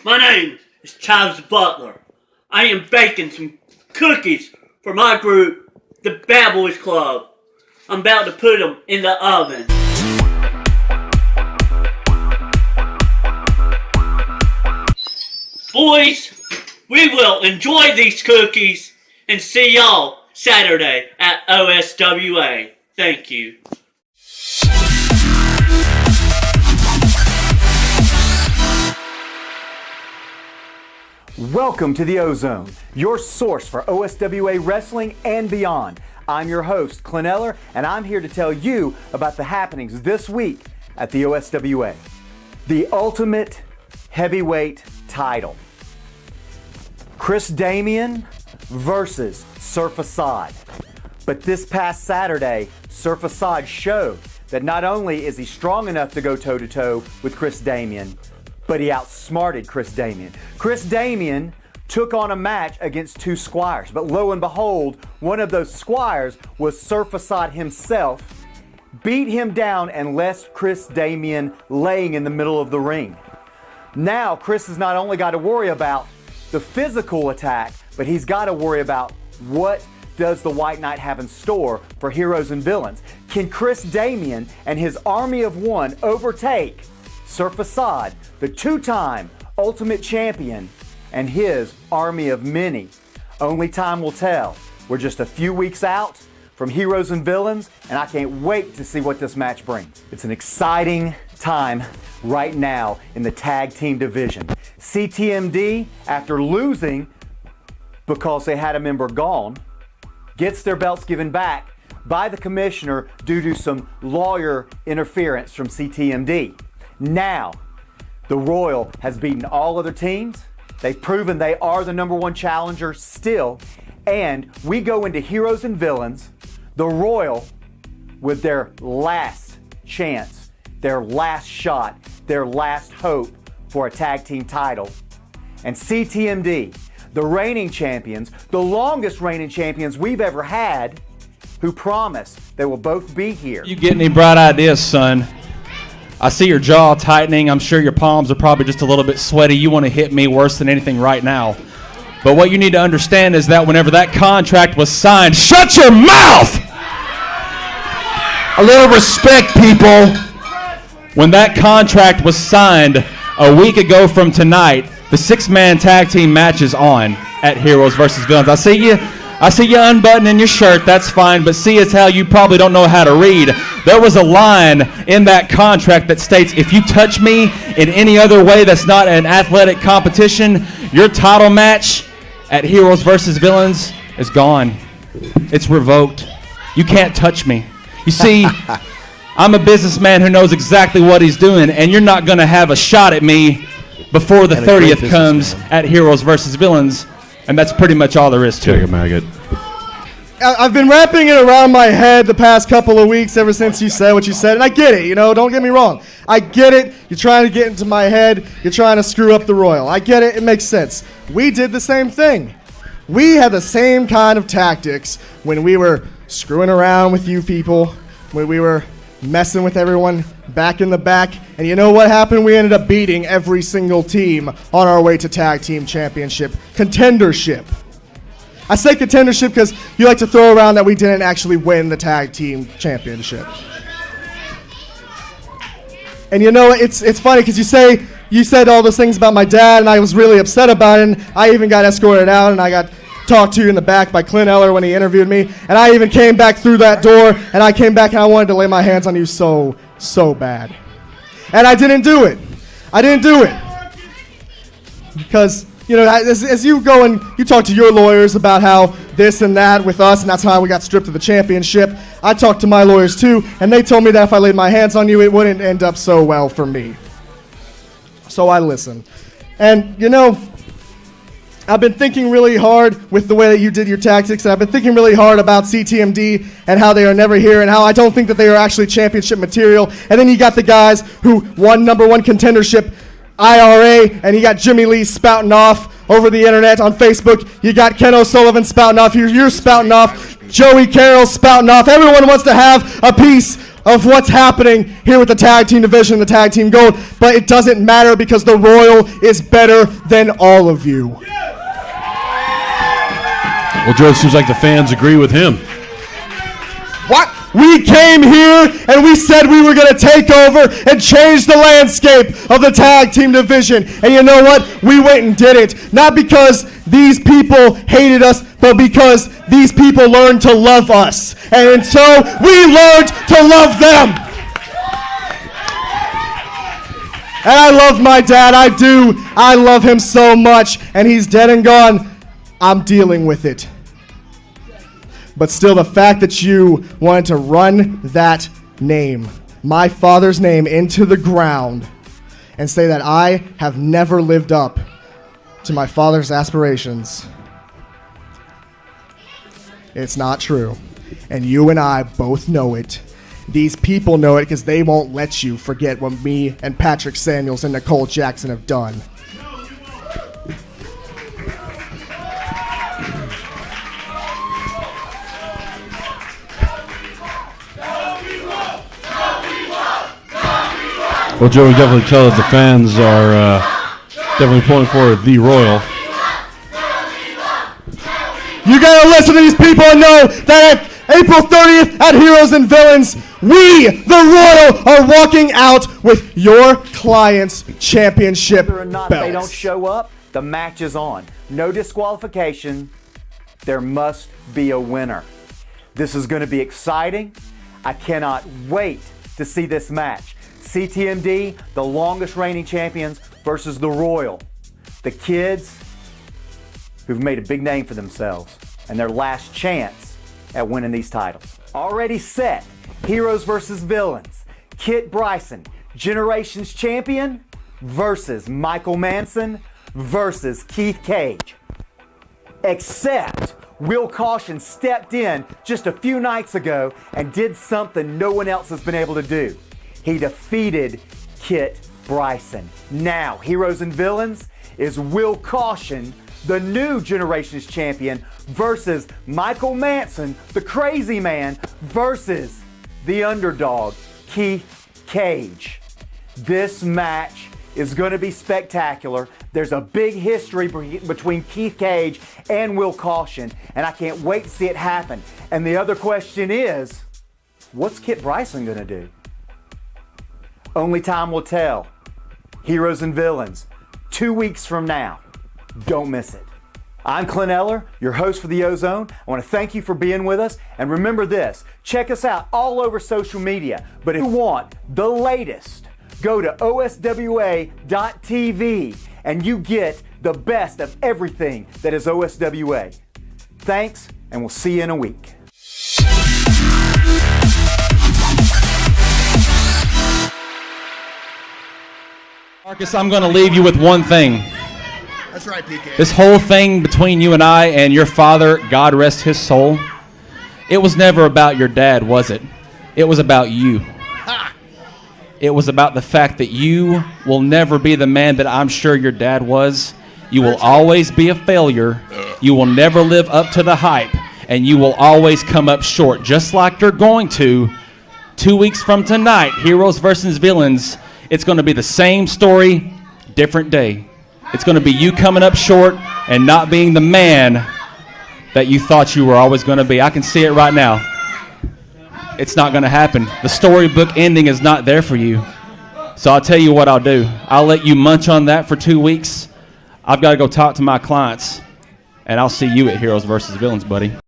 My name is Charles Butler. I am baking some cookies for my group, the Bad Boys Club. I'm about to put them in the oven. Boys, we will enjoy these cookies and see y'all Saturday at OSWA. Thank you. Welcome to the Ozone, your source for OSWA wrestling and beyond. I'm your host, Clint Eller, and I'm here to tell you about the happenings this week at the OSWA. The Ultimate Heavyweight title. Chris Damien versus Surf Assad. But this past Saturday, Surf Assad showed that not only is he strong enough to go toe-to-toe with Chris Damien, but he outsmarted Chris Damien. Chris Damien took on a match against two squires, but lo and behold, one of those squires was Surf Assad himself, beat him down and left Chris Damien laying in the middle of the ring. Now, Chris has not only got to worry about the physical attack, but he's got to worry about what does the White Knight have in store for heroes and villains. Can Chris Damien and his army of one overtake Surf Assad, the two-time Ultimate Champion, and his army of many? Only time will tell. We're just a few weeks out from Heroes and Villains, and I can't wait to see what this match brings. It's an exciting time right now in the tag team division. CTMD, after losing because they had a member gone, gets their belts given back by the commissioner due to some lawyer interference from CTMD. Now, the Royal has beaten all other teams. They've proven they are the number one challenger still. And we go into Heroes and Villains, the Royal, with their last chance, their last shot, their last hope for a tag team title. And CTMD, the reigning champions, the longest reigning champions we've ever had, who promise they will both be here. You get any bright ideas, son? I see your jaw tightening. I'm sure your palms are probably just a little bit sweaty. You want to hit me worse than anything right now. But what you need to understand is that whenever that contract was signed, shut your mouth! A little respect, people. When that contract was signed a week ago from tonight, the six-man tag team match is on at Heroes versus Villains. I see you unbuttoning your shirt, that's fine, but see as how you probably don't know how to read. There was a line in that contract that states, if you touch me in any other way that's not an athletic competition, your title match at Heroes versus Villains is gone. It's revoked. You can't touch me. You see, I'm a businessman who knows exactly what he's doing, and you're not going to have a shot at me before the 30th comes at Heroes versus Villains. And that's pretty much all there is to it. Maggot. I've been wrapping it around my head the past couple of weeks ever since you said what you said. And I get it, don't get me wrong. I get it. You're trying to get into my head. You're trying to screw up the Royal. I get it. It makes sense. We did the same thing. We had the same kind of tactics when we were screwing around with you people, when we were messing with everyone back in the back. And you know what happened? We ended up beating every single team on our way to tag team championship contendership. I say contendership because you like to throw around that we didn't actually win the tag team championship. And it's funny because you said all those things about my dad, and I was really upset about it, and I even got escorted out, and I got talked to in the back by Clint Eller when he interviewed me, and I even came back through that door, and I came back and I wanted to lay my hands on you so bad. And I didn't do it. Because, as you go and you talk to your lawyers about how this and that with us, and that's how we got stripped of the championship, I talked to my lawyers too, and they told me that if I laid my hands on you, it wouldn't end up so well for me. So I listened. And, I've been thinking really hard with the way that you did your tactics, and I've been thinking really hard about CTMD and how they are never here and how I don't think that they are actually championship material. And then you got the guys who won number one contendership, IRA, and you got Jimmy Lee spouting off over the internet on Facebook. You got Ken O'Sullivan spouting off. You're spouting off. Joey Carroll spouting off. Everyone wants to have a piece of what's happening here with the tag team division and the tag team gold, but it doesn't matter because the Royal is better than all of you. Well, Joe, it seems like the fans agree with him. What? We came here and we said we were going to take over and change the landscape of the tag team division. And you know what? We went and did it. Not because these people hated us, but because these people learned to love us. And so we learned to love them. And I love my dad. I do. I love him so much. And he's dead and gone. I'm dealing with it. But still, the fact that you wanted to run that name, my father's name, into the ground and say that I have never lived up to my father's aspirations, it's not true. And you and I both know it. These people know it because they won't let you forget what me and Patrick Samuels and Nicole Jackson have done. Well, Joe, we definitely tell that the fans are definitely pulling for the Royal. You gotta listen to these people and know that at April 30th at Heroes and Villains, we, the Royal, are walking out with your client's championship Whether or not belts. they don't show up, the match is on. No disqualification. There must be a winner. This is going to be exciting. I cannot wait to see this match. CTMD, the longest reigning champions, versus the Royal. The kids who've made a big name for themselves and their last chance at winning these titles. Already set, Heroes versus Villains. Kit Bryson, Generations champion, versus Michael Manson versus Keith Cage. Except Will Caution stepped in just a few nights ago and did something no one else has been able to do. He defeated Kit Bryson. Now, Heroes and Villains is Will Caution, the new Generations champion, versus Michael Manson, the crazy man, versus the underdog, Keith Cage. This match is going to be spectacular. There's a big history between Keith Cage and Will Caution, and I can't wait to see it happen. And the other question is, what's Kit Bryson going to do? Only time will tell. Heroes and Villains, 2 weeks from now. Don't miss it. I'm Clint Eller, your host for the Ozone. I want to thank you for being with us. And remember this, check us out all over social media. But if you want the latest, go to OSWA.tv and you get the best of everything that is OSWA. Thanks, and we'll see you in a week. Marcus, I'm going to leave you with one thing. That's right, PK. This whole thing between you and I and your father, God rest his soul, it was never about your dad, was it? It was about you. Ha! It was about the fact that you will never be the man that I'm sure your dad was. You will always be a failure. You will never live up to the hype. And you will always come up short, just like you're going to 2 weeks from tonight, Heroes versus Villains. It's going to be the same story, different day. It's going to be you coming up short and not being the man that you thought you were always going to be. I can see it right now. It's not going to happen. The storybook ending is not there for you. So I'll tell you what I'll do. I'll let you munch on that for 2 weeks. I've got to go talk to my clients, and I'll see you at Heroes versus Villains, buddy.